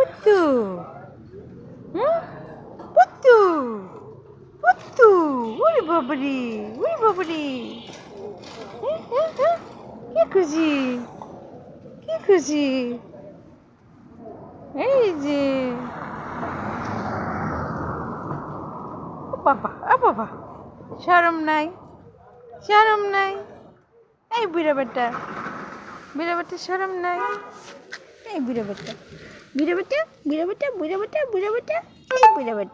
পুত্তু হুম পুত্তু পুত্তু ওরে বাবারে ওরে বাবারে কি খুশি কি খুশি এই যে ও বাবা শরম নাই শরম নাই এই বুড়া বেটা শরম নাই এই বুড়া বেটা এই বুড়া বেটা